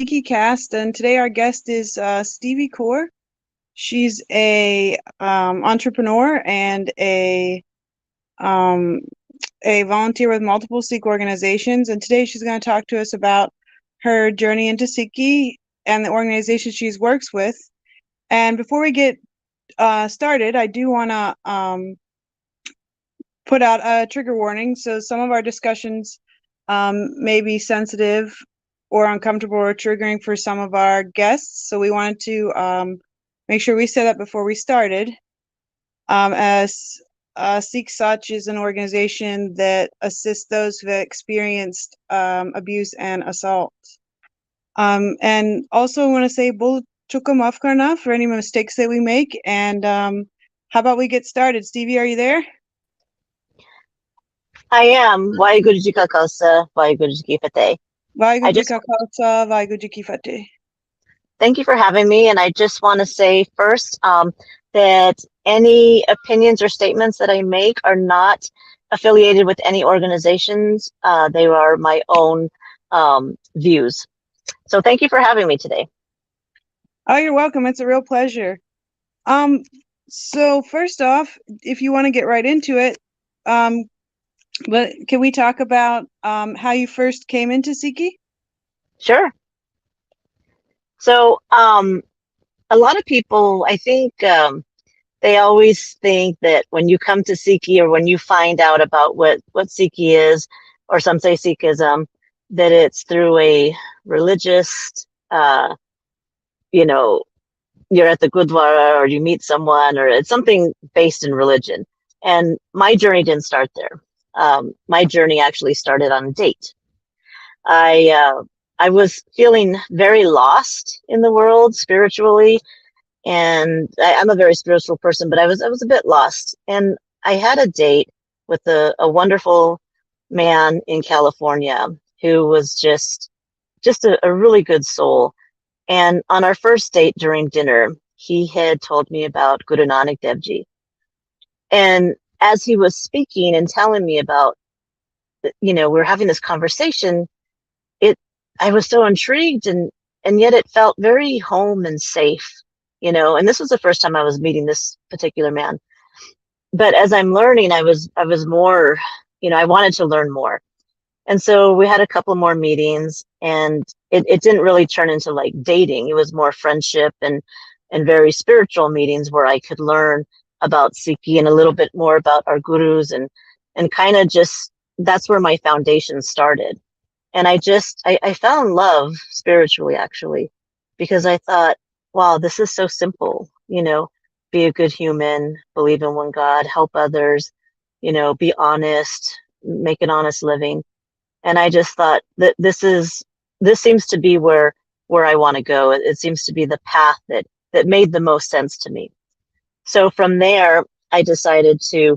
Sikhicast, and today our guest is Stevie Kaur. She's a entrepreneur and um, a volunteer with multiple Sikh organizations. And today she's going to talk to us about her journey into Sikhi and the organization she works with. And before we get started, I do want to put out a trigger warning. So some of our discussions may be sensitive or uncomfortable or triggering for some of our guests. So we wanted to make sure we said that before we started. As Sikh Sach is an organization that assists those who have experienced abuse and assault. And also I want to say, Bul chuka maaf karna for any mistakes that we make. And how about we get started? Stevie, are you there? I am. Waheguru Ji Ka Khalsa, Waheguru Ji Ki Fateh. Vaheguru I Ji just Ka Khalsa, Vaheguru Ji Ki Fateh. thank you for having me, and I just want to say first that any opinions or statements that I make are not affiliated with any organizations. They are my own views. So thank you for having me today. Oh, you're welcome. It's a real pleasure. So first off, if you want to get right into it, but can we talk about how you first came into Sikhi? Sure. So a lot of people, I think, they always think that when you come to Sikhi or when you find out about what Sikhi is, or some say Sikhism, that it's through a religious, you know, you're at the Gurdwara or you meet someone or it's something based in religion. And my journey didn't start there. My journey actually started on a date. I was feeling very lost in the world spiritually, and I'm a very spiritual person, but I was a bit lost. And I had a date with a wonderful man in California who was just a really good soul. And on our first date during dinner, he had told me about Guru Nanak Dev Ji. And as he was speaking and telling me about, we were having this conversation, I was so intrigued, and yet it felt very home and safe, and this was the first time I was meeting this particular man. But as I'm learning, I was more, I wanted to learn more. And so we had a couple more meetings, and it didn't really turn into like dating. It was more friendship and very spiritual meetings where I could learn about Sikhi and a little bit more about our gurus, and kind of just, that's where my foundation started. And I fell in love spiritually, actually, because I thought, wow, this is so simple, be a good human, believe in one God, help others, be honest, make an honest living. And I just thought that this seems to be where I want to go. It seems to be the path that made the most sense to me. So from there, I decided to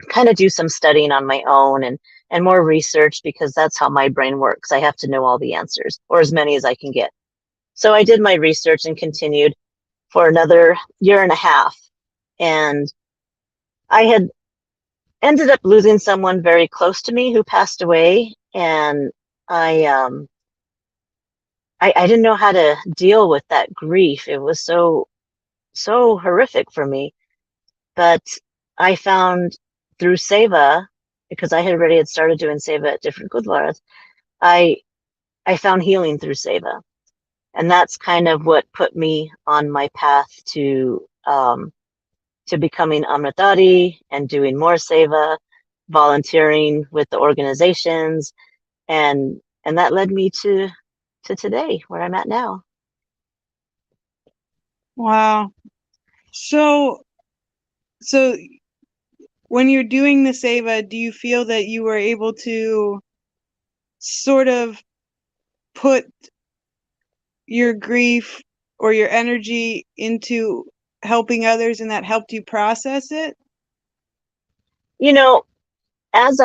kind of do some studying on my own and more research, because that's how my brain works. I have to know all the answers, or as many as I can get. So I did my research and continued for another year and a half. And I had ended up losing someone very close to me who passed away. And I didn't know how to deal with that grief. It was so horrific for me. But I found through Seva, because I had already started doing Seva at different Gurdwaras, I found healing through Seva. And that's kind of what put me on my path to becoming Amritari and doing more Seva, volunteering with the organizations, and that led me to today, where I'm at now. Wow. So when you're doing the Seva, do you feel that you were able to sort of put your grief or your energy into helping others, and that helped you process it? As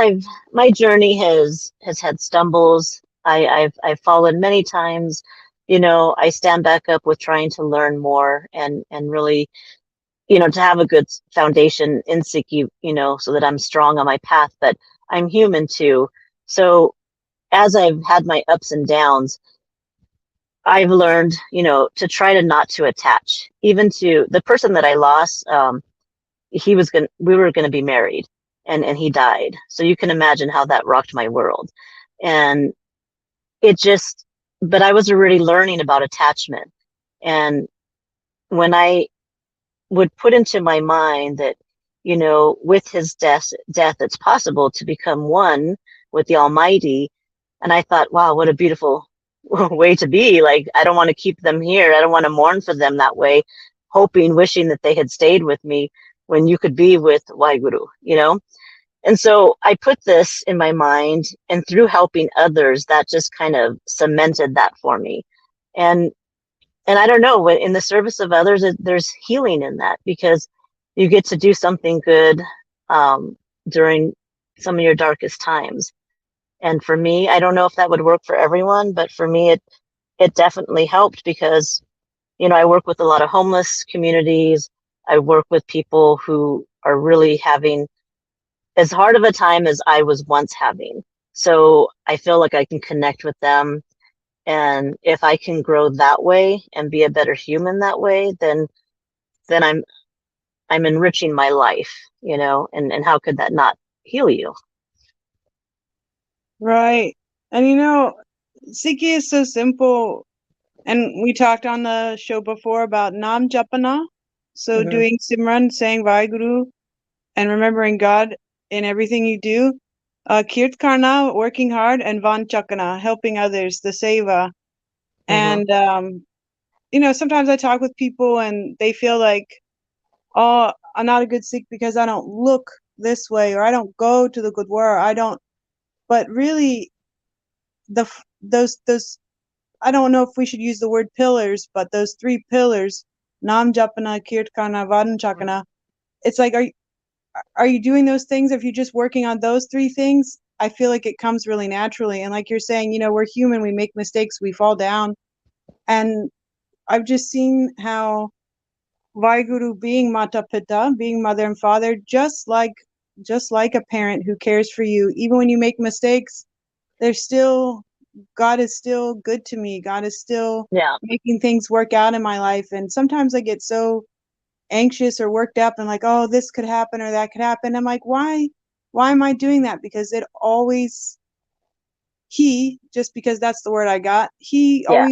my journey has had stumbles. I've fallen many times. I stand back up with trying to learn more and really, to have a good foundation in Sikhi, so that I'm strong on my path. But I'm human too. So as I've had my ups and downs, I've learned, to try to not to attach, even to the person that I lost. We were going to be married, and he died. So you can imagine how that rocked my world. And it just, but I was already learning about attachment. And when I would put into my mind that, with his death, it's possible to become one with the Almighty. And I thought, wow, what a beautiful way to be. Like, I don't want to keep them here. I don't want to mourn for them that way, hoping, wishing that they had stayed with me when you could be with Waheguru. And so I put this in my mind, and through helping others, that just kind of cemented that for me. And I don't know, in the service of others, there's healing in that, because you get to do something good during some of your darkest times. And for me, I don't know if that would work for everyone, but for me, it definitely helped, because, I work with a lot of homeless communities. I work with people who are really having as hard of a time as I was once having. So I feel like I can connect with them. And if I can grow that way and be a better human that way, then I'm enriching my life, and how could that not heal you? Right. And Sikhi is so simple. And we talked on the show before about Nam Japana. So Mm-hmm. doing Simran, saying Vaheguru, and remembering God in everything you do. Kirt Karna, working hard, and Van Chakana, helping others, the Seva. Mm-hmm. And, sometimes I talk with people and they feel like, oh, I'm not a good Sikh because I don't look this way, or I don't go to the Gurdwara, I don't. But really, those I don't know if we should use the word pillars, but those 3 pillars, Nam Japana, Kirtana, Vadan Chakana, it's like, are you doing those things? If you're just working on those 3 things, I feel like it comes really naturally. And like you're saying, we're human, we make mistakes, we fall down. And I've just seen how Vaheguru, being Mata Pita, being mother and father, just like a parent who cares for you, even when you make mistakes, God is still good to me. God is still Yeah. making things work out in my life. And sometimes I get so anxious or worked up and like, oh, this could happen or that could happen. I'm like, why am I doing that? Because just because that's the word I got, he Yeah.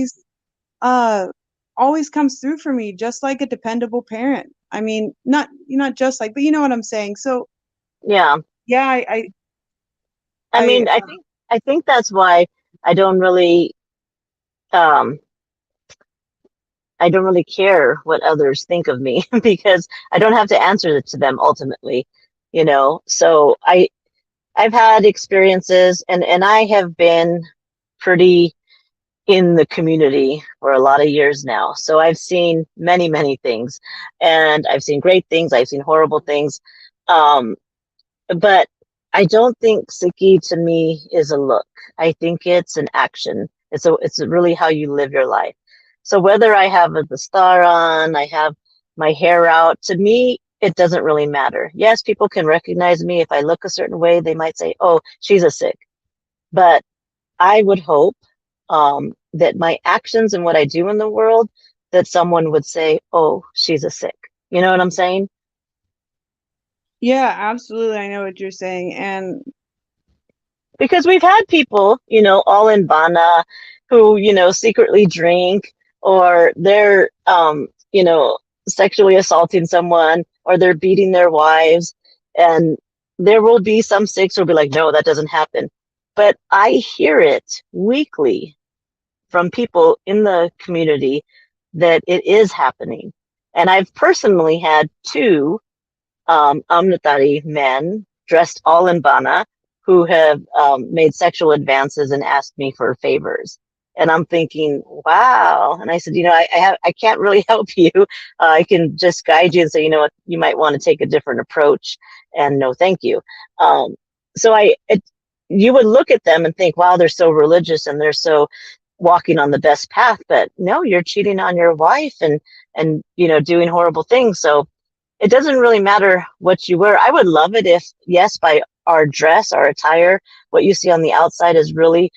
always comes through for me, just like a dependable parent. I mean, not just like, but you know what I'm saying. So Yeah. yeah, I mean, I think that's why I don't really um I don't really care what others think of me, because I don't have to answer it to them ultimately. So I've had experiences, and I have been pretty in the community for a lot of years now. So I've seen many, many things, and I've seen great things, I've seen horrible things. Um, but I don't think Sikhi to me is a look. I think it's an action. It's really how you live your life. So whether I have the star on, I have my hair out, to me, it doesn't really matter. Yes, people can recognize me. If I look a certain way, they might say, oh, she's a Sikh. But I would hope that my actions and what I do in the world, that someone would say, oh, she's a Sikh. You know what I'm saying? yeah, absolutely. I know what you're saying. And Because we've had people, all in Bana, who, secretly drink, or they're, sexually assaulting someone, or they're beating their wives. And there will be some Sikhs who will be like, no, that doesn't happen. But I hear it weekly from people in the community that it is happening. And I've personally had 2 Amritari men dressed all in Bana who have made sexual advances and asked me for favors. And I'm thinking, wow. And I said, I can't really help you. I can just guide you and say, you know what, you might want to take a different approach, and no, thank you. Um, so you would look at them and think, wow, they're so religious and they're so walking on the best path. But no, you're cheating on your wife and doing horrible things. So it doesn't really matter what you wear. I would love it if, yes, by our dress, our attire, what you see on the outside is really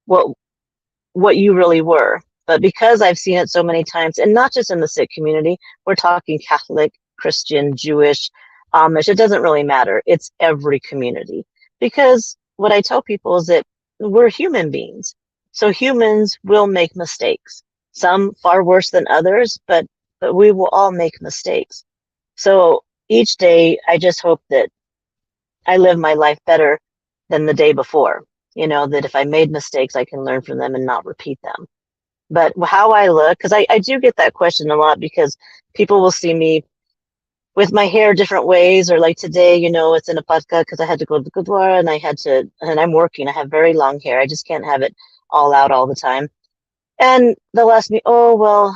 what you really were. But because I've seen it so many times, and not just in the Sikh community, we're talking Catholic, Christian, Jewish, Amish, it doesn't really matter. It's every community. Because what I tell people is that we're human beings. So humans will make mistakes, some far worse than others, but we will all make mistakes. So each day, I just hope that I live my life better than the day before. That if I made mistakes, I can learn from them and not repeat them. But how I look, because I do get that question a lot, because people will see me with my hair different ways, or like today, it's in a patka because I had to go to the Gurdwara and I'm working. I have very long hair. I just can't have it all out all the time. And they'll ask me, oh, well,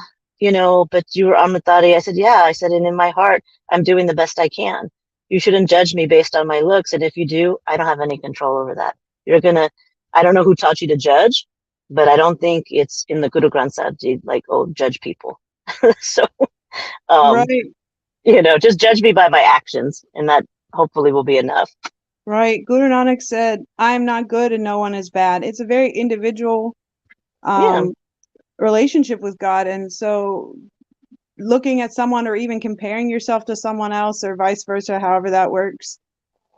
but you were Amritari. I said, yeah. I said, and in my heart, I'm doing the best I can. You shouldn't judge me based on my looks. And if you do, I don't have any control over that. I don't know who taught you to judge, but I don't think it's in the Guru Granth Sahib Ji, like, oh, judge people. So, um, Right. just judge me by my actions, and that hopefully will be enough. Right. Guru Nanak said, I am not good and no one is bad. It's a very individual Yeah. relationship with God. And so looking at someone or even comparing yourself to someone else or vice versa, however that works,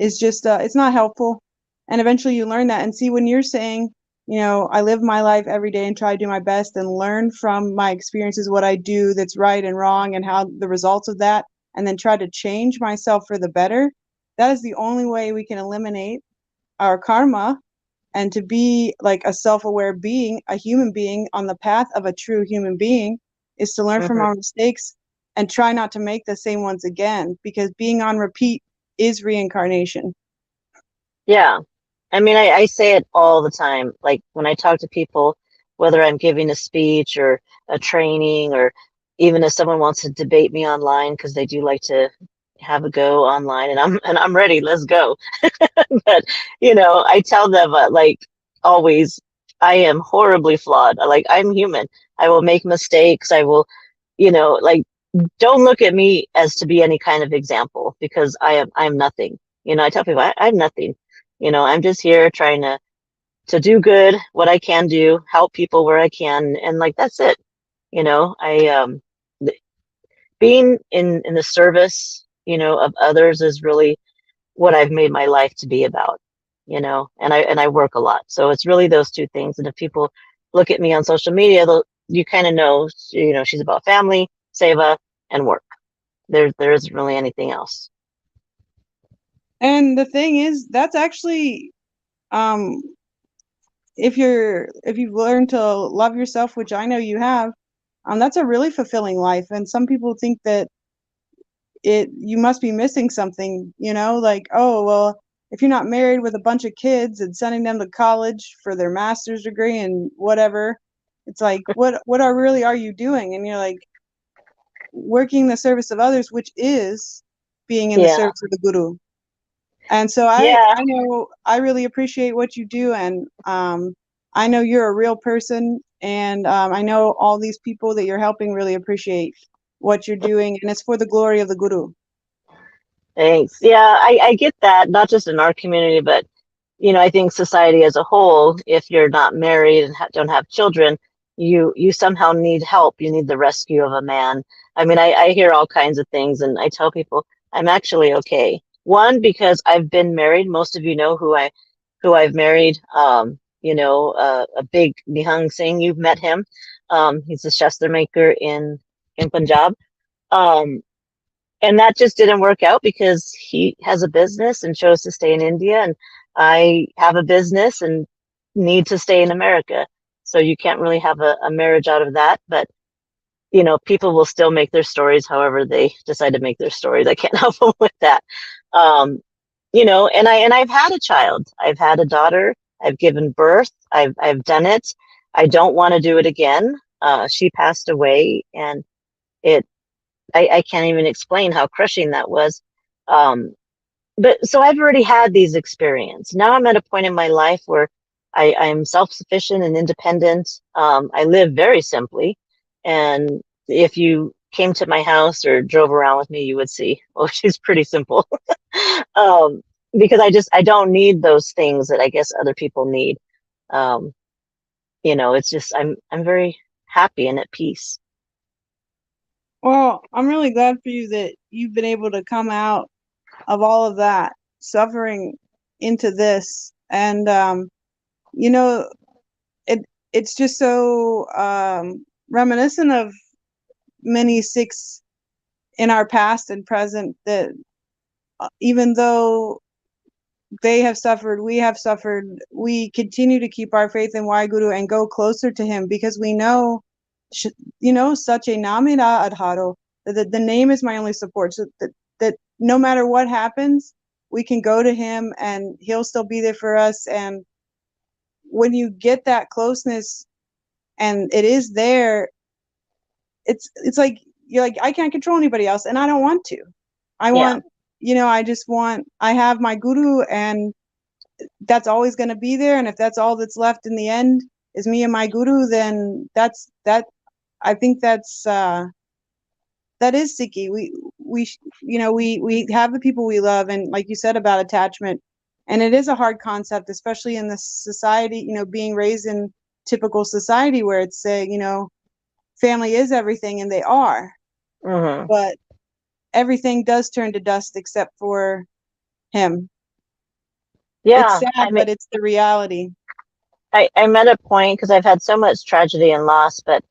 is just, it's not helpful. And eventually you learn that and see when you're saying, I live my life every day and try to do my best and learn from my experiences what I do that's right and wrong and how the results of that, and then try to change myself for the better. That is the only way we can eliminate our karma and to be like a self-aware being, a human being on the path of a true human being, is to learn from Hmm. our mistakes and try not to make the same ones again, because being on repeat is reincarnation. Yeah. I mean, I say it all the time. Like when I talk to people, whether I'm giving a speech or a training, or even if someone wants to debate me online, because they do like to have a go online, and I'm ready. Let's go. But I tell them, like, always, I am horribly flawed. Like, I'm human. I will make mistakes. I will, like, don't look at me as to be any kind of example, because I'm nothing. I tell people I'm nothing. I'm just here trying to do good, what I can do, help people where I can, and like that's it. I being in the service, of others is really what I've made my life to be about. And I work a lot, so it's really those two things. And if people look at me on social media, you kind of know, she's about family, seva, and work. There isn't really anything else. And the thing is, that's actually, um, if you've learned to love yourself, which I know you have, that's a really fulfilling life. And some people think that you must be missing something, like, oh, well, if you're not married with a bunch of kids and sending them to college for their master's degree and whatever, it's like, what are you doing? And you're like, working the service of others, which is being in the Yeah, service of the guru. And so yeah. I know I really appreciate what you do, and I know you're a real person, and I know all these people that you're helping really appreciate what you're doing, and it's for the glory of the guru. Thanks. Yeah, I get that, not just in our community, but I think society as a whole, if you're not married and don't have children, you somehow need help. You need the rescue of a man. I mean, I hear all kinds of things, and I tell people I'm actually okay. One, because I've been married. Most of you know who I've married. A big Nihang Singh. You've met him. He's a shastra maker in Punjab. Um, and that just didn't work out because he has a business and chose to stay in India, and I have a business and need to stay in America. So you can't really have a marriage out of that. But people will still make their stories however they decide to make their stories. I can't help them with that. um and I've had a child. I've had a daughter. I've given birth. I've done it. I don't want to do it again. She passed away, and it I can't even explain how crushing that was. Um, but so I've already had these experiences. Now I'm at a point in my life where I'm self-sufficient and independent. I live very simply. And if you came to my house or drove around with me, you would see, oh, she's pretty simple. um, because I don't need those things that I guess other people need. Um, it's just I'm very happy and at peace. Well, I'm really glad for you that you've been able to come out of all of that suffering into this. And you know, it's just so reminiscent of many Sikhs in our past and present that even though they have suffered, we have suffered, we continue to keep our faith in Waheguru and go closer to him because we know, such a Namira Adharo, that the name is my only support. So that no matter what happens, we can go to him and he'll still be there for us. And when you get that closeness and it is there, it's like, you're like, I can't control anybody else and I don't want to. I want, I have my guru and that's always going to be there. And if that's all that's left in the end is me and my guru, then I think that is Sikhi. We have the people we love. And like you said about attachment, and it is a hard concept, especially in this society, being raised in typical society where it's saying, family is everything, and they are. Mm-hmm. But everything does turn to dust except for him. Yeah, it's sad, but it's the reality. I'm at a point because I've had so much tragedy and loss, but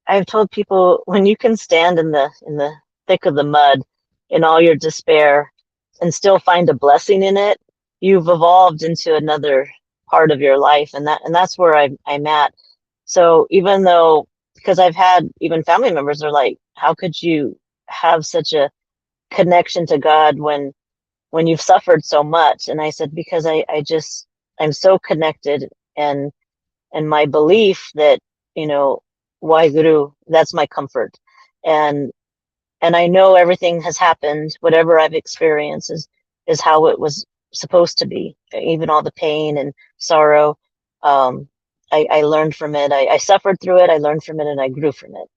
I've told people when you can stand in the thick of the mud in all your despair and still find a blessing in it, you've evolved into another part of your life, and that's where I'm at. So even though, because I've had even family members are like, how could you have such a connection to God when you've suffered so much? And I said, because I'm so connected, and my belief that, Waheguru, that's my comfort. And I know everything has happened, whatever I've experienced is how it was supposed to be. Even all the pain and sorrow, I learned from it. I suffered through it, I learned from it, and I grew from it.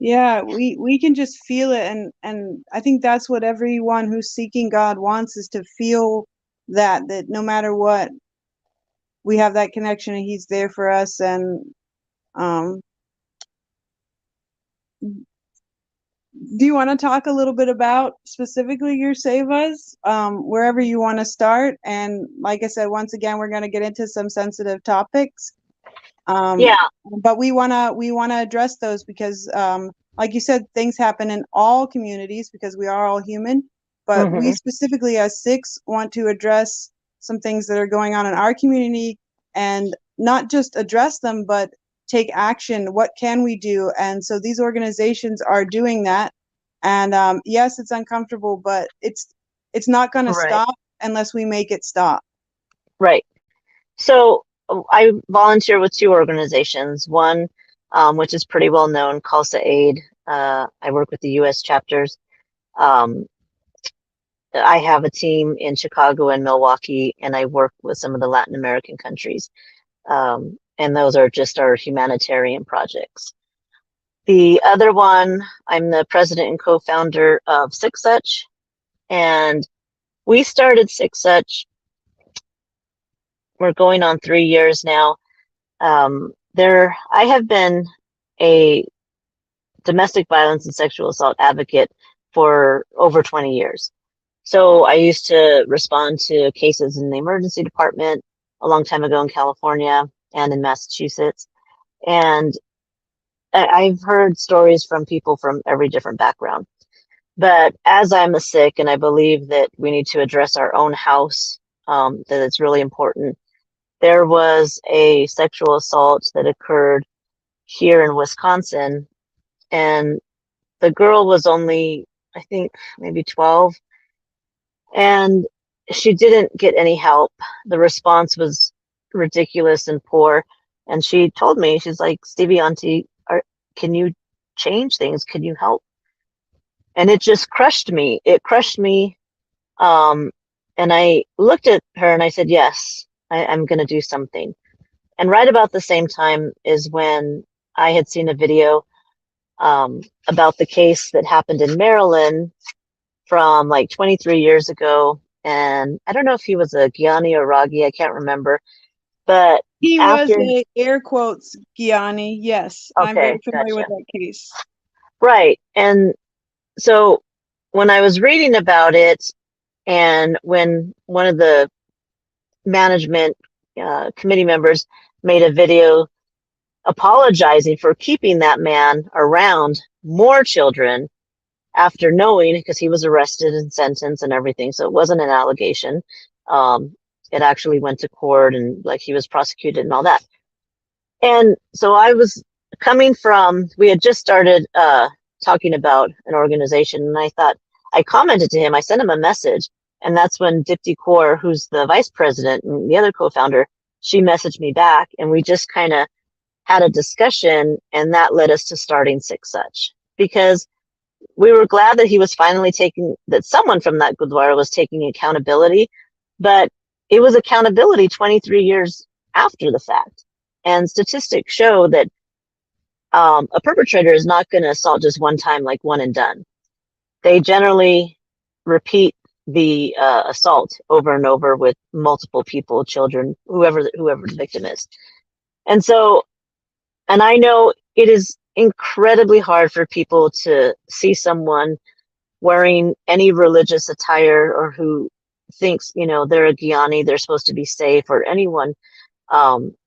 Yeah, we can just feel it, and I think that's what everyone who's seeking God wants, is to feel that no matter what, we have that connection and he's there for us. And do you want to talk a little bit about specifically your sevas, wherever you want to start? And like I said, once again, we're going to get into some sensitive topics. But we want to address those because, like you said, things happen in all communities because we are all human. But we specifically as Sikhs want to address some things that are going on in our community, and not just address them, but take action. What can we do? And so these organizations are doing that. And yes, it's uncomfortable, but it's not going to stop unless we make it stop. Right. So I volunteer with two organizations. One, which is pretty well known, Khalsa Aid. I work with the U.S. chapters. I have a team in Chicago and Milwaukee, and I work with some of the Latin American countries. And those are just our humanitarian projects. The other one, I'm the president and co-founder of Sikhicast, and we started Sikhicast. We're going on 3 years now. I have been a domestic violence and sexual assault advocate for over 20 years. So I used to respond to cases in the emergency department a long time ago in California and in Massachusetts. And I've heard stories from people from every different background. But as I'm a Sikh, and I believe that we need to address our own house, that it's really important. There was a sexual assault that occurred here in Wisconsin, and the girl was only, I think, maybe 12, and she didn't get any help. The response was ridiculous and poor. And she told me, she's like, Stevie, Auntie, can you change things? Can you help? And it just crushed me. It crushed me. And I looked at her and I said, yes, I'm going to do something. And right about the same time is when I had seen a video about the case that happened in Maryland from like 23 years ago. And I don't know if he was a Gyani or Ragi, I can't remember. But He was after, a air quotes Gianni. Yes, I'm very okay, familiar with gotcha. that case. Right. And so when I was reading about it, and when one of the management committee members made a video apologizing for keeping that man around more children after knowing, because he was arrested and sentenced and everything, so it wasn't an allegation. Um, it actually went to court and like he was prosecuted and all that. And so I was coming from, we had just started talking about an organization, and I thought, I commented to him, I sent him a message, and that's when Dipti Kaur, who's the vice president and the other co-founder, she messaged me back, and we just kind of had a discussion, and that led us to starting Sikh Such, because we were glad that he was finally taking, that someone from that Gurdwara was taking accountability, but it was accountability 23 years after the fact. And statistics show that a perpetrator is not going to assault just one time, like one and done. They generally repeat the assault over and over with multiple people, children, whoever the victim is. And so, and I know it is incredibly hard for people to see someone wearing any religious attire, or who thinks, they're a Gyani, they're supposed to be safe, or anyone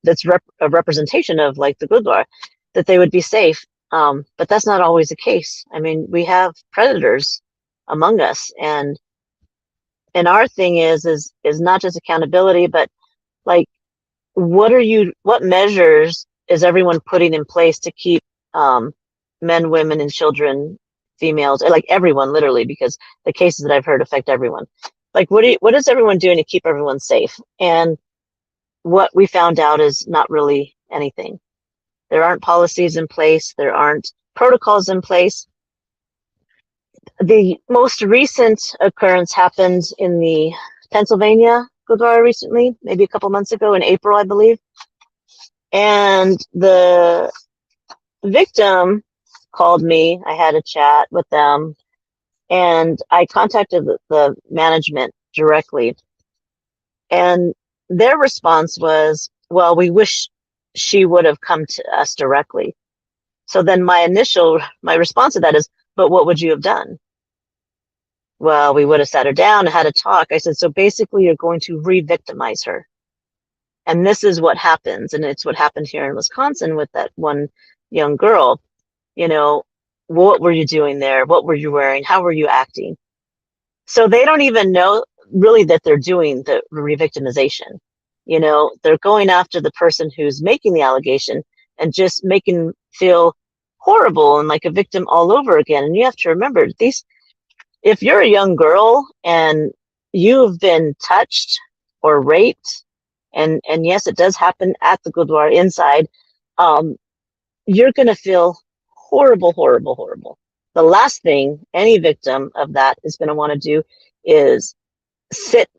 that's a representation of like the Gurdwara, that they would be safe. But that's not always the case. I mean, we have predators among us, and our thing is not just accountability, but like, what measures is everyone putting in place to keep men, women, and children, females, like everyone, literally, because the cases that I've heard affect everyone. Like, what is everyone doing to keep everyone safe? And what we found out is not really anything. There aren't policies in place. There aren't protocols in place. The most recent occurrence happened in the Pennsylvania Gurdwara recently, maybe a couple months ago, in April, I believe. And the victim called me. I had a chat with them, and I contacted the management directly. And their response was, well, we wish she would have come to us directly. So then my response to that is, but what would you have done? Well, we would have sat her down and had a talk. I said, so basically you're going to re-victimize her. And this is what happens. And it's what happened here in Wisconsin with that one young girl. What were you doing there? What were you wearing? How were you acting? So they don't even know really that they're doing the re-victimization. They're going after the person who's making the allegation and just making feel horrible and like a victim all over again. And you have to remember, if you're a young girl and you've been touched or raped, and yes, it does happen at the Gurdwara inside, you're going to feel horrible, horrible, horrible. The last thing any victim of that is going to want to do is sit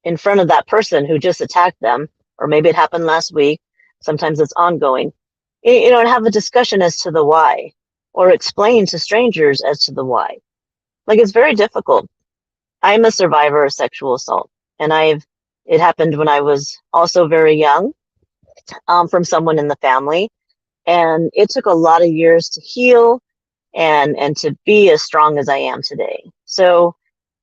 in front of that person who just attacked them, or maybe it happened last week. Sometimes it's ongoing, and have a discussion as to the why, or explain to strangers as to the why. Like, it's very difficult. I'm a survivor of sexual assault, and it happened when I was also very young, from someone in the family. And it took a lot of years to heal and to be as strong as I am today. So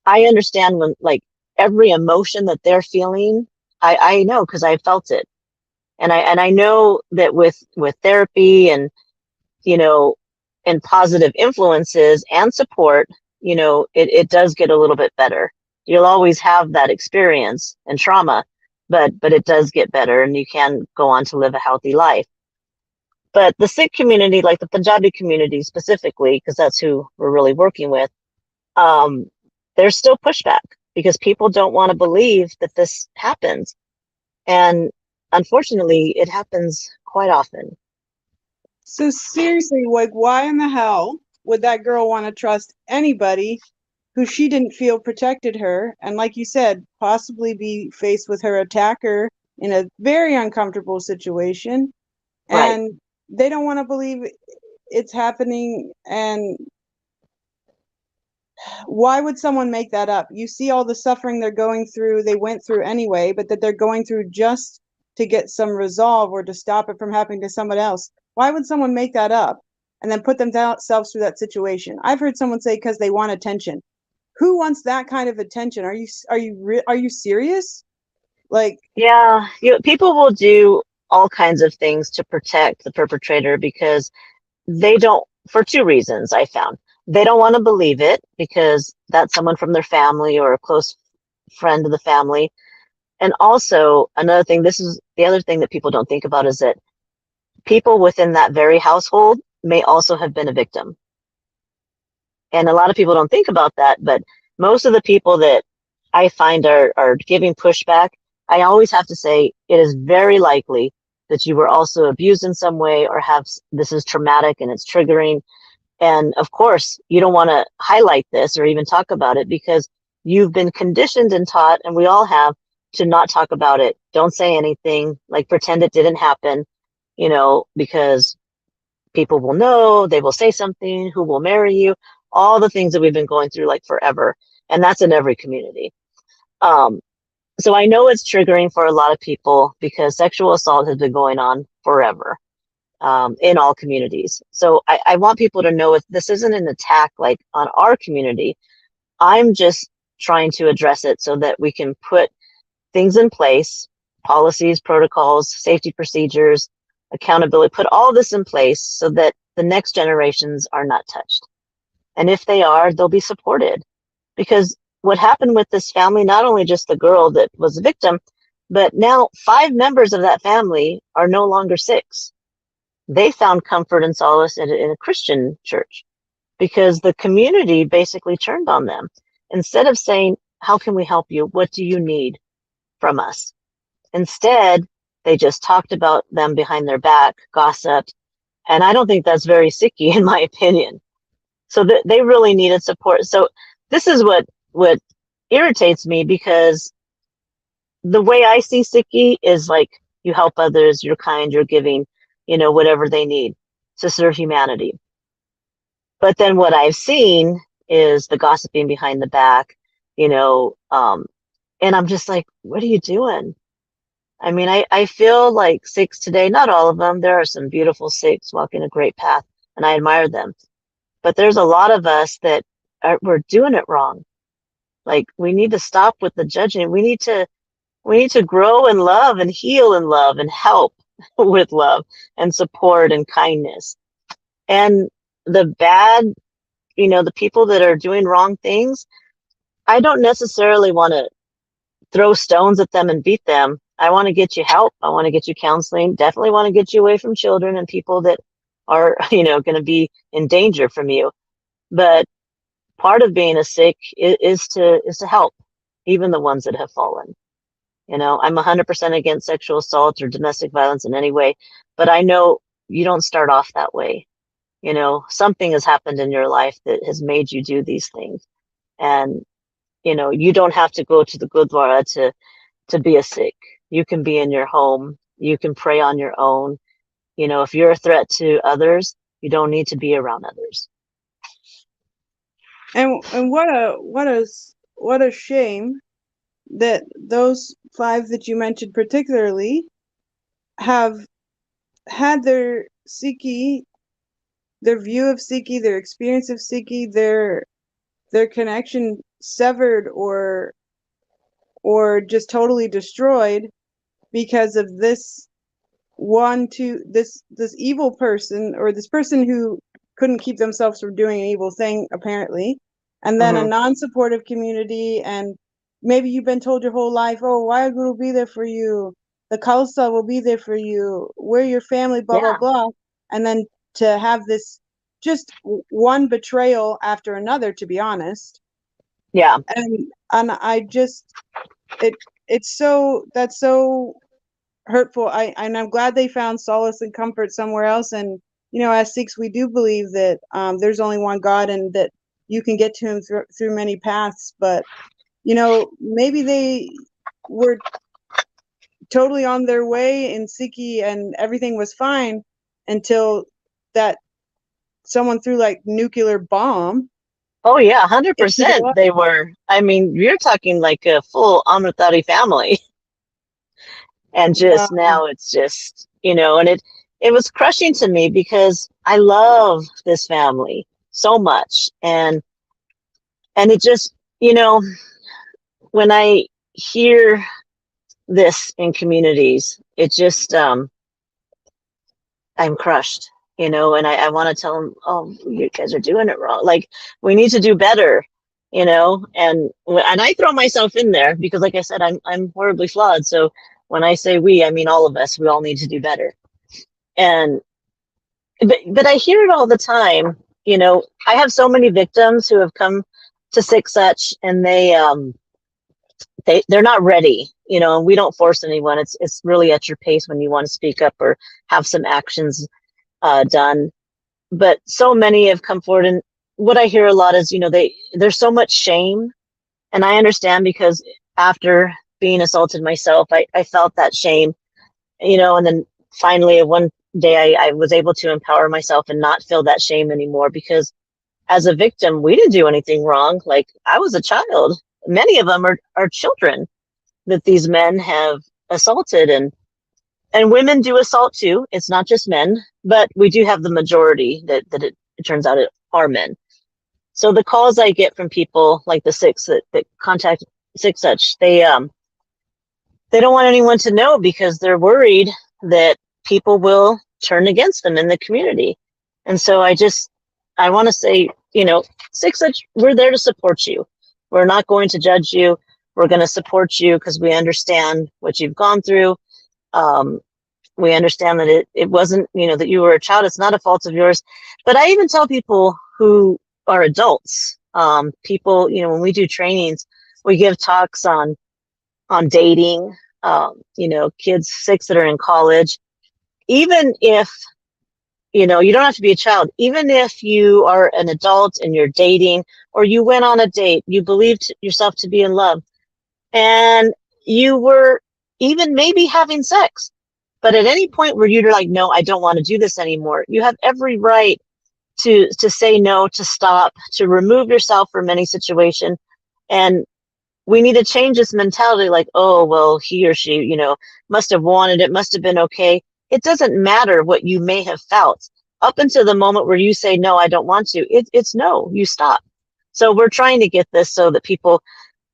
I understand when, like, every emotion that they're feeling, I know, because I felt it. And I know that with therapy and, and positive influences and support, it does get a little bit better. You'll always have that experience and trauma, but it does get better, and you can go on to live a healthy life. But the Sikh community, like the Punjabi community specifically, because that's who we're really working with, there's still pushback because people don't want to believe that this happens. And unfortunately, it happens quite often. So seriously, like, why in the hell would that girl want to trust anybody who she didn't feel protected her? And like you said, possibly be faced with her attacker in a very uncomfortable situation. Right. And they don't want to believe it's happening. And why would someone make that up? You see all the suffering they're going through, they went through anyway, but that they're going through just to get some resolve or to stop it from happening to someone else. Why would someone make that up and then put themselves through that situation? I've heard someone say because they want attention. Who wants that kind of attention? Are you serious? Like, Yeah, people will do all kinds of things to protect the perpetrator because they don't, for two reasons I found. They don't want to believe it because that's someone from their family or a close friend of the family. And also, another thing, this is the other thing that people don't think about, is that people within that very household may also have been a victim. And a lot of people don't think about that, but most of the people that I find are giving pushback, I always have to say it is very likely that you were also abused in some way or this is traumatic and it's triggering. And of course, you don't want to highlight this or even talk about it because you've been conditioned and taught, and we all have, to not talk about it. Don't say anything, like pretend it didn't happen, because people will know, they will say something, who will marry you, all the things that we've been going through like forever. And that's in every community. So I know it's triggering for a lot of people because sexual assault has been going on forever. In all communities. So I want people to know this isn't an attack like on our community. I'm just trying to address it so that we can put things in place, policies, protocols, safety procedures, accountability, put all this in place so that the next generations are not touched. And if they are, they'll be supported. Because what happened with this family, not only just the girl that was a victim, but now 5 members of that family are no longer Sikhs. They found comfort and solace in a Christian church because the community basically turned on them. Instead of saying, how can we help you? What do you need from us? Instead, they just talked about them behind their back, gossiped. And I don't think that's very Sikhi, in my opinion. So they really needed support. So this is what irritates me, because the way I see Sikhi is like, you help others, you're kind, you're giving, whatever they need to serve humanity. But then what I've seen is the gossiping behind the back, and I'm just like, what are you doing? I mean, I feel like Sikhs today, not all of them, there are some beautiful Sikhs walking a great path, and I admire them. But there's a lot of us that we're doing it wrong. Like, we need to stop with the judging. We need to grow in love and heal in love and help with love and support and kindness. And the bad, the people that are doing wrong things, I don't necessarily want to throw stones at them and beat them. I want to get you help. I want to get you counseling. Definitely want to get you away from children and people that are, going to be in danger from you. But part of being a Sikh is to help even the ones that have fallen. I'm 100% against sexual assault or domestic violence in any way, but I know you don't start off that way. Something has happened in your life that has made you do these things. And, you don't have to go to the Gurdwara to be a Sikh. You can be in your home. You can pray on your own. If you're a threat to others, you don't need to be around others. And what a shame that those 5 that you mentioned particularly have had their Sikhi, their view of Sikhi, their experience of Sikhi, their connection severed or just totally destroyed because of this this evil person, or this person who couldn't keep themselves from doing an evil thing, apparently, and then a non-supportive community. And maybe you've been told your whole life, oh, Waheguru will be there for you, the Khalsa will be there for you, we're your family, blah, blah, blah. And then to have this just one betrayal after another, to be honest. Yeah. And I just, that's so hurtful. And I'm glad they found solace and comfort somewhere else. And, as Sikhs, we do believe that there's only one God and that you can get to him through many paths. But, maybe they were totally on their way in Sikhi and everything was fine until that someone threw like nuclear bomb. Oh yeah, 100% they were. I mean, you're talking like a full Amritari family. And just Wow. now it's just, and it was crushing to me because I love this family so much. And it just, you know, when I hear this in communities, it just, I'm crushed, and I want to tell them, oh, you guys are doing it wrong. Like, we need to do better, and I throw myself in there because, like I said, I'm horribly flawed. So when I say we, I mean all of us. We all need to do better. And but I hear it all the time. I have so many victims who have come to Sick Such, and they're not ready. And we don't force anyone. It's really at your pace when you want to speak up or have some actions done. But so many have come forward, and what I hear a lot is, there's so much shame, and I understand because after being assaulted myself, I felt that shame, and then finally one day I was able to empower myself and not feel that shame anymore, because as a victim, we didn't do anything wrong. Like, I was a child. Many of them are children that these men have assaulted, and women do assault too. It's not just men, but we do have the majority that it turns out it are men. So the calls I get from people like the Sikhs that contact Sick Such, they don't want anyone to know because they're worried that people will turn against them in the community. And so I want to say, Sick Such, we're there to support you. We're not going to judge you. We're going to support you because we understand what you've gone through. Um, we understand that it wasn't, that you were a child. It's not a fault of yours. But I even tell people who are adults, people, when we do trainings, we give talks on dating, kids 6 that are in college. Even if, you don't have to be a child, even if you are an adult and you're dating, or you went on a date, you believed yourself to be in love, and you were even maybe having sex, but at any point where you're like, no, I don't want to do this anymore, you have every right to say no, to stop, to remove yourself from any situation. And we need to change this mentality, like, oh, well, he or she, must have wanted it, must have been okay. It doesn't matter what you may have felt up until the moment where you say, no, I don't want to. It's no, you stop. So we're trying to get this so that people,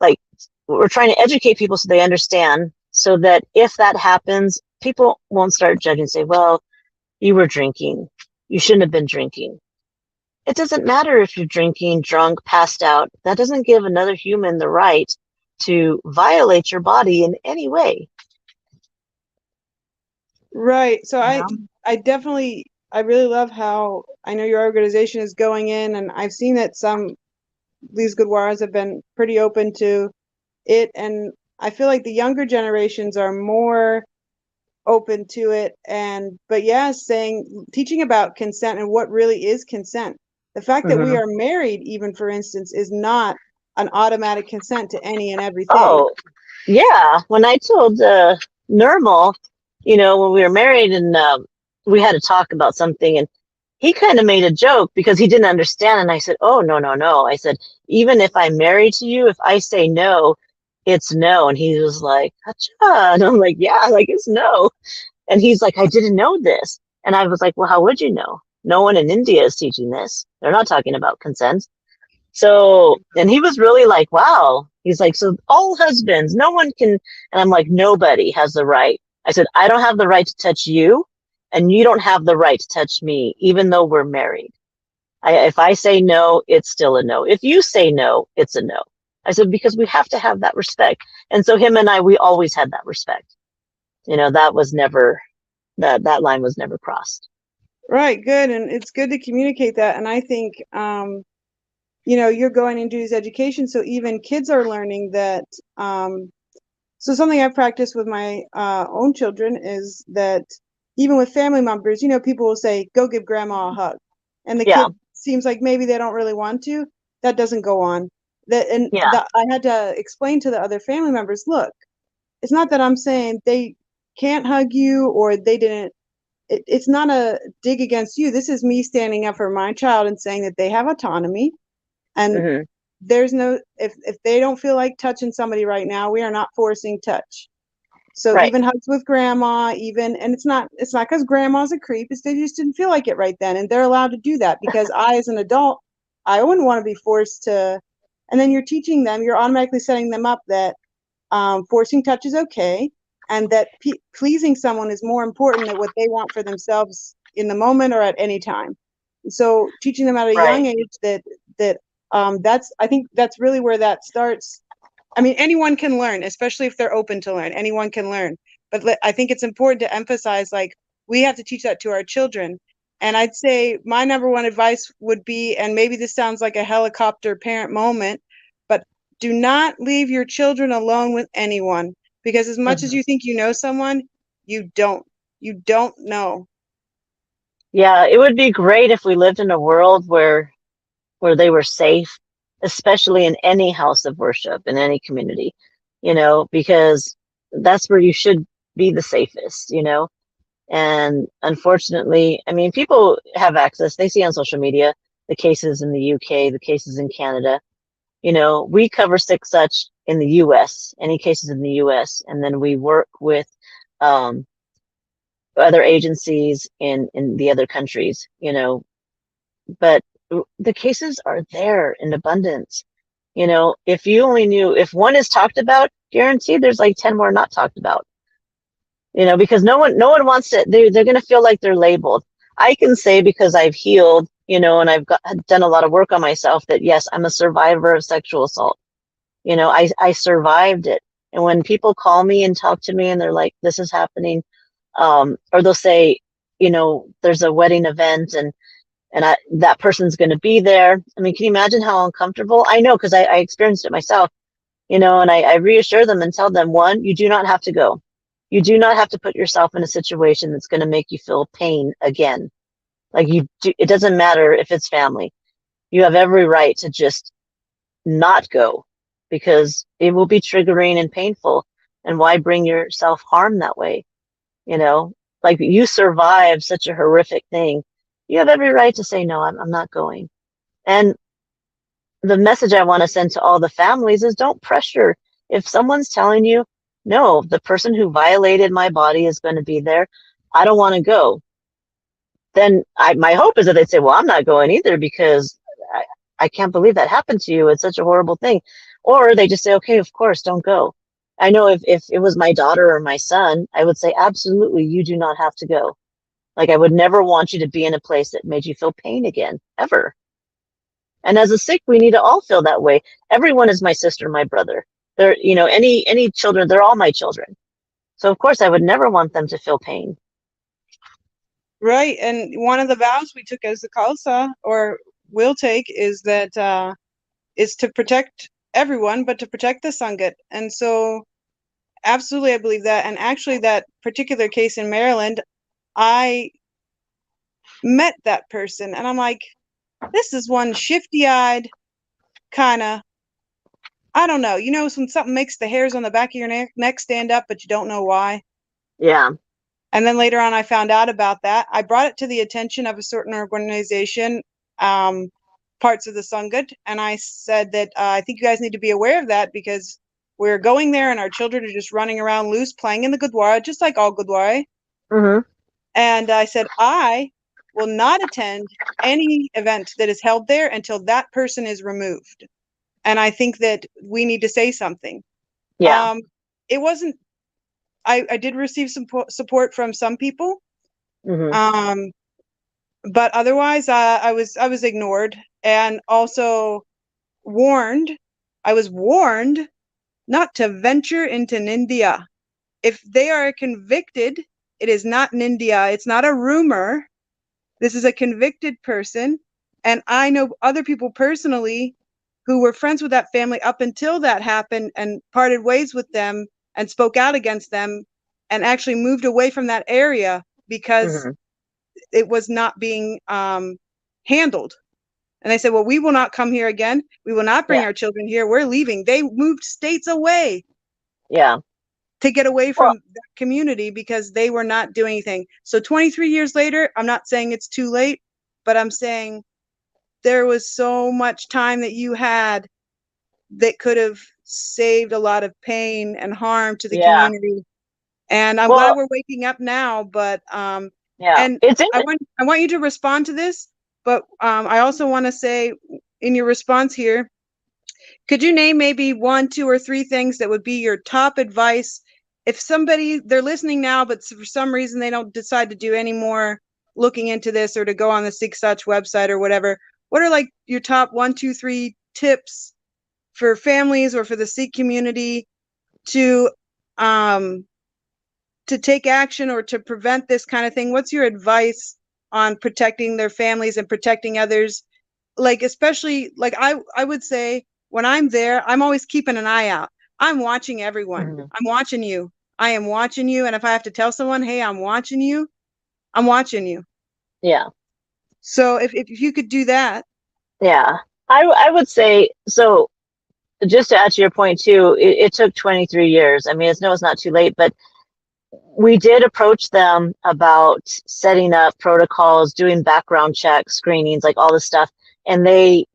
like, we're trying to educate people so they understand, so that if that happens, people won't start judging and say, well, you were drinking. You shouldn't have been drinking. It doesn't matter if you're drinking, drunk, passed out. That doesn't give another human the right to violate your body in any way. Right. So Yeah. I really love how I know your organization is going in, and I've seen that these Gurdwaras have been pretty open to it, and I feel like the younger generations are more open to it. But yeah, teaching about consent and what really is consent. The fact that we Mm-hmm. are married, even for instance, is not an automatic consent to any and everything. Oh, yeah. When I told Nirmal, when we were married, and we had to talk about something, and he kind of made a joke because he didn't understand. And I said, oh, no, no, no. I said, even if I'm married to you, if I say no, it's no. And he was like, Acha. And I'm like, yeah, like, it's no. And he's like, I didn't know this. And I was like, well, how would you know? No one in India is teaching this. They're not talking about consent. So, and he was really like, wow. He's like, so all husbands, no one can. And I'm like, nobody has the right. I said, I don't have the right to touch you, and you don't have the right to touch me, even though we're married. If I say no, it's still a no. If you say no, it's a no. I said, because we have to have that respect. And so him and I, we always had that respect. That was never, that line was never crossed. Right, good. And it's good to communicate that. And I think you're going into his education, so even kids are learning that. So something I've practiced with my own children is that even with family members, people will say, go give grandma a hug. And the Yeah. kid seems like maybe they don't really want to. That doesn't go on. Yeah. I had to explain to the other family members, look, it's not that I'm saying they can't hug you or they didn't. It's not a dig against you. This is me standing up for my child and saying that they have autonomy, and Mm-hmm. there's no, if they don't feel like touching somebody right now, we are not forcing touch. So Right. even hugs with grandma, even, and it's not because grandma's a creep, it's they just didn't feel like it right then. And they're allowed to do that because I, as an adult, I wouldn't want to be forced to, and then you're teaching them, you're automatically setting them up that forcing touch is okay, and that pleasing someone is more important than what they want for themselves in the moment or at any time. So teaching them at a Right. young age that that's, I think that's really where that starts. I mean, anyone can learn, especially if they're open to learn. Anyone can learn, but I think it's important to emphasize, like, we have to teach that to our children. And I'd say my number one advice would be, and maybe this sounds like a helicopter parent moment, but do not leave your children alone with anyone, because as much as Hmm. you think you know someone, you don't. You don't know. Yeah, it would be great if we lived in a world where they were safe, especially in any house of worship, in any community, because that's where you should be the safest, And unfortunately, I mean, people have access. They see on social media the cases in the UK, the cases in Canada. We cover Sikh such in the US, any cases in the US, and then we work with um, other agencies in the other countries, but the cases are there in abundance. If you only knew, if one is talked about, guaranteed there's like 10 more not talked about. Because no one wants to, they're going to feel like they're labeled. I can say, because I've healed, and done a lot of work on myself, that yes, I'm a survivor of sexual assault. I survived it. And when people call me and talk to me and they're like, this is happening, or they'll say, there's a wedding event and that person's going to be there. I mean, can you imagine how uncomfortable? I know, because I experienced it myself, and I reassure them and tell them, one, you do not have to go. You do not have to put yourself in a situation that's going to make you feel pain again. Like it doesn't matter if it's family. You have every right to just not go, because it will be triggering and painful. And why bring yourself harm that way? You know, like, you survived such a horrific thing. You have every right to say, no, I'm not going. And the message I want to send to all the families is, don't pressure. If someone's telling you, no, the person who violated my body is going to be there, I don't want to go, then my hope is that they'd say, well, I'm not going either, because I can't believe that happened to you. It's such a horrible thing. Or they just say, okay, of course, don't go. I know if it was my daughter or my son, I would say, absolutely, you do not have to go. Like, I would never want you to be in a place that made you feel pain again, ever. And as a Sikh, we need to all feel that way. Everyone is my sister, my brother. They're, any children, they're all my children. So of course I would never want them to feel pain. Right. And one of the vows we took as the Khalsa, or will take, is that is to protect everyone, but to protect the Sangat. And so absolutely, I believe that. And actually, that particular case in Maryland, I met that person and I'm like, this is one shifty-eyed kind of, I don't know, when something makes the hairs on the back of your neck stand up, but you don't know why. Yeah. And then later on, I found out about that. I brought it to the attention of a certain organization, parts of the Sangat, and I said that I think you guys need to be aware of that, because we're going there and our children are just running around loose, playing in the Gurdwara, just like all Gurdwara. Mm-hmm. And I said, I will not attend any event that is held there until that person is removed. And I think that we need to say something. Yeah. It wasn't, I did receive some support from some people. Mm-hmm. Um, but otherwise, I was ignored, and also warned. I was warned not to venture into Nindia. If they are convicted, it is not Nindia. It's not a rumor. This is a convicted person. And I know other people personally who were friends with that family up until that happened, and parted ways with them and spoke out against them, and actually moved away from that area because Mm-hmm. it was not being handled. And they said, well, we will not come here again. We will not bring Yeah. our children here. We're leaving. They moved states away Yeah. to get away Well, from that community because they were not doing anything. So 23 years later, I'm not saying it's too late, but I'm saying there was so much time that you had that could have saved a lot of pain and harm to the yeah. community. And I'm glad Well, we're waking up now, but yeah, and it's in I want you to respond to this, but I also want to say in your response here, could you name maybe 1, 2, or 3 things that would be your top advice if somebody they're listening now, but for some reason they don't decide to do any more looking into this or to go on the Sikhicast website or whatever? What are like your top 1, 2, 3 tips for families or for the Sikh community to um to take action or to prevent this kind of thing? What's your advice on protecting their families and protecting others? Like, especially, like, I would say when I'm there, I'm always keeping an eye out. I'm watching everyone. Mhm. I'm watching you. I am watching you. And if I have to tell someone, hey, I'm watching you, I'm watching you. Yeah, So if you could do that. yeah. I would say so. Just to add to your point too, it took 23 years. I mean, it's not too late, but we did approach them about setting up protocols, doing background checks, screenings, like all this stuff, and they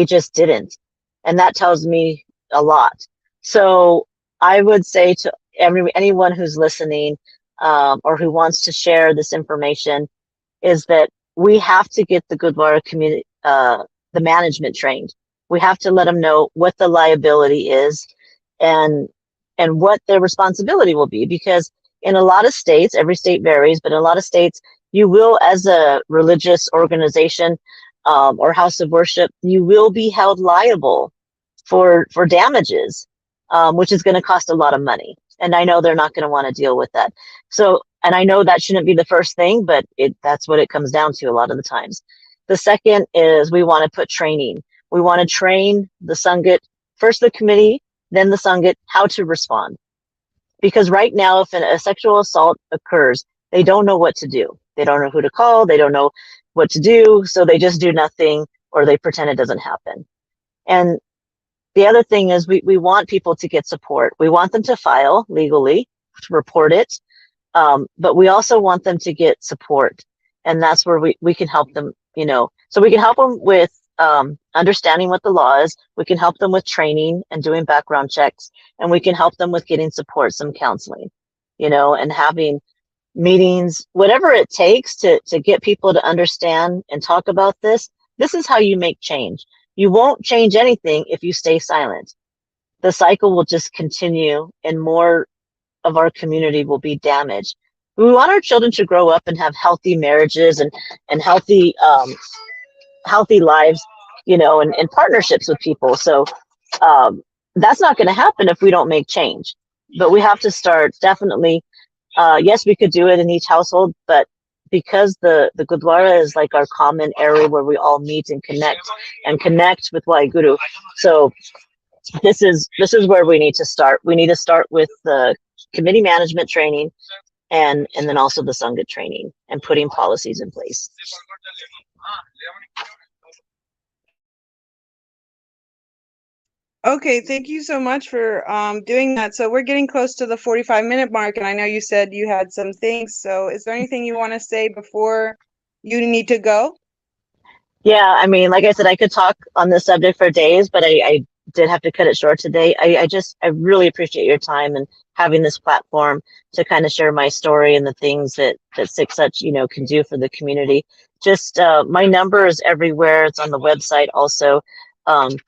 just didn't, and that tells me a lot. So I would say to anyone who's listening, or who wants to share this information, is that we have to get the Gurdwara community, the management trained. We have to let them know what the liability is, and what their responsibility will be, because in a lot of states, every state varies, but in a lot of states, you will, as a religious organization, or house of worship, you will be held liable for damages, which is going to cost a lot of money. And I know they're not going to want to deal with that. So, and I know that shouldn't be the first thing, but that's what it comes down to a lot of the times. The second is we want to put training. We want to train the Sanghat, first the committee, then the Sanghat, how to respond. Because right now, if a sexual assault occurs, they don't know what to do. They don't know who to call. They don't know what to do. So they just do nothing, or they pretend it doesn't happen. And the other thing is we want people to get support. We want them to file legally, to report it, but we also want them to get support. And that's where we can help them, so we can help them with understanding what the law is. We can help them with training and doing background checks, and we can help them with getting support, some counseling, and having meetings, whatever it takes to get people to understand and talk about this. This is how you make change. You won't change anything if you stay silent. The cycle will just continue, and more of our community will be damaged. We want our children to grow up and have healthy marriages, and healthy lives, and partnerships with people. So that's not going to happen if we don't make change. But we have to start, definitely. Yes, we could do it in each household, but because the Gurdwara is like our common area where we all meet and connect with Waheguru. So this is where we need to start. We need to start with the committee management training, and then also the Sanghat training, and putting policies in place. Okay, thank you so much for doing that. So we're getting close to the 45-minute mark, and I know you said you had some things. So is there anything you want to say before you need to go? Yeah, I mean, like I said, I could talk on this subject for days, but I did have to cut it short today. I really appreciate your time and having this platform to kind of share my story and the things that Sikhsuch, can do for the community. Just my number is everywhere. It's on the website also.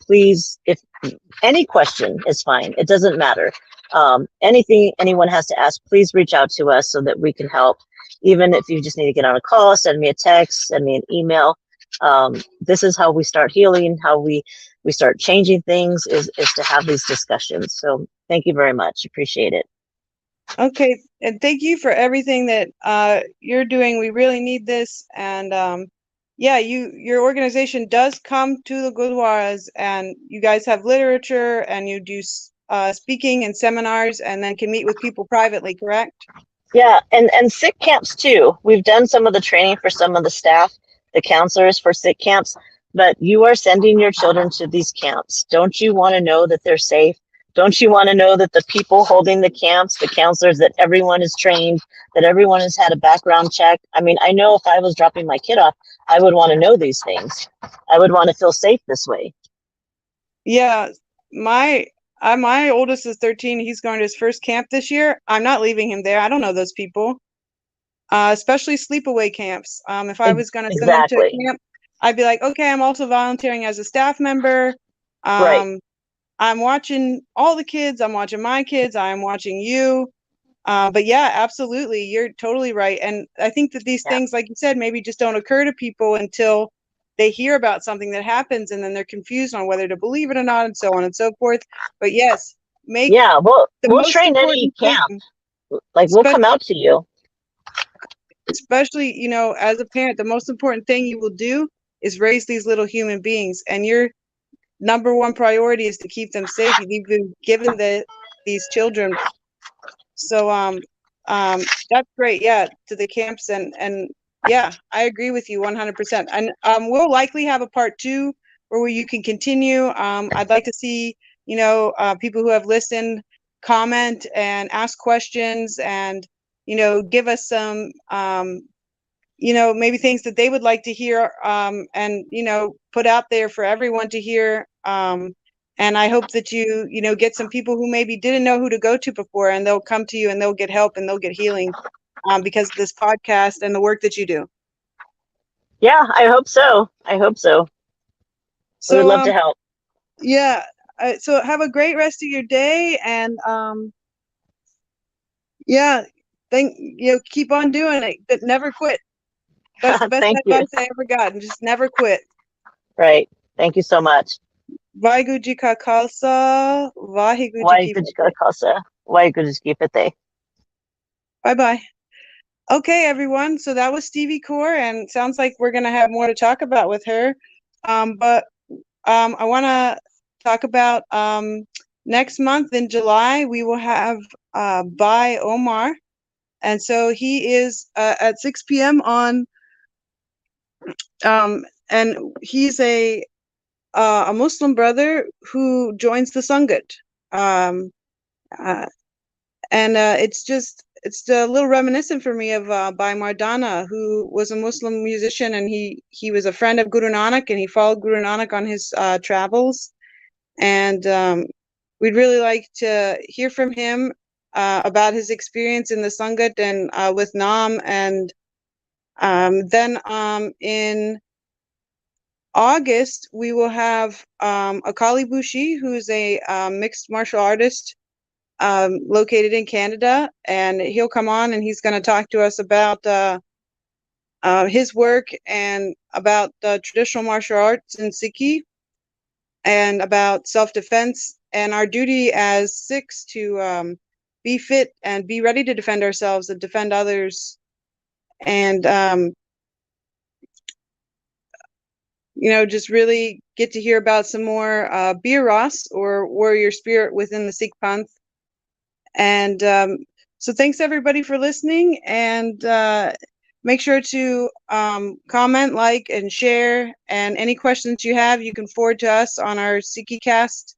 Please, if any question is fine. It doesn't matter. Anything anyone has to ask, please reach out to us so that we can help. Even if you just need to get on a call, send me a text, send me an email. This is how we start healing, how we start changing things, is to have these discussions. So thank you very much. Appreciate it. Okay, and thank you for everything that you're doing. We really need this. And yeah, your organization does come to the Gurdwaras, and you guys have literature, and you do speaking and seminars, and then can meet with people privately, correct? Yeah, and Sikh camps too. We've done some of the training for some of the staff, the counselors for Sikh camps, but you are sending your children to these camps. Don't you want to know that they're safe? Don't you want to know that the people holding the camps, the counselors, that everyone is trained, that everyone has had a background check? I mean, I know if I was dropping my kid off, I would want to know these things. I would want to feel safe this way. Yeah, my My oldest is 13. He's going to his first camp this year. I'm not leaving him there. I don't know those people. Especially sleepaway camps. If I was going to send them to a Exactly. camp, I'd be like, okay, I'm also volunteering as a staff member. Right. I'm watching all the kids. I'm watching my kids. I'm watching you. But yeah, absolutely. You're totally right. And I think that these Yeah. things, like you said, maybe just don't occur to people until they hear about something that happens, and then they're confused on whether to believe it or not, and so on and so forth. But yes, make Yeah. the We'll most train any important camp. thing, Like, we'll come out to you. especially, as a parent, the most important thing you will do is raise these little human beings, and your number one priority is to keep them safe. You've been given these children. So that's great. Yeah, to the camps, and yeah, I agree with you 100%. And we'll likely have a part 2 where you can continue. I'd like to see, people who have listened comment and ask questions, and give us some maybe things that they would like to hear, and put out there for everyone to hear. And I hope that you get some people who maybe didn't know who to go to before, and they'll come to you and they'll get help and they'll get healing, because of this podcast and the work that you do. Yeah, I hope so. I hope so. We would So love to help. yeah, so have a great rest of your day, and yeah, keep on doing it, but never quit. That's the best Thank you. advice I ever got, and just never quit. Right. Thank you so much. Vaheguru Ji Ka Khalsa, Vaheguru Ji Ki Waheguru Ji Ka Fateh. Khalsa, Waheguru Ji Ki Fateh. Bye-bye. Okay, everyone. So that was Stevie Kaur, and sounds like we're going to have more to talk about with her. But I want to talk about next month in July, we will have Bai Omar. And so he is at 6 p.m. on, and he's a Muslim brother who joins the Sangat. Uh, and it's a little reminiscent for me of Bhai Mardana, who was a Muslim musician, and he was a friend of Guru Nanak, and he followed Guru Nanak on his travels. And we'd really like to hear from him about his experience in the Sangat and with Nam. And then in August, we will have Akali Bushi, who's a mixed martial artist located in Canada, and he'll come on and he's going to talk to us about his work and about traditional martial arts in Sikhi, and about self-defense and our duty as Sikhs to be fit and be ready to defend ourselves and defend others, and just really get to hear about some more Bir Ras, or warrior spirit, within the Sikh Panth. And so thanks everybody for listening, and make sure to comment, like, and share, and any questions you have, you can forward to us on our Sikhicast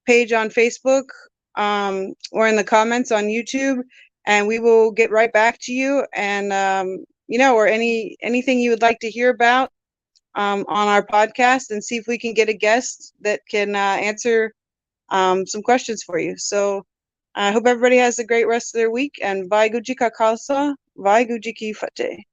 page on Facebook, or in the comments on YouTube, and we will get right back to you. And or anything you would like to hear about on our podcast, and see if we can get a guest that can answer some questions for you. So I hope everybody has a great rest of their week, and Vaheguru Ji Ka Khalsa, Vaheguru Ji Ki Fateh.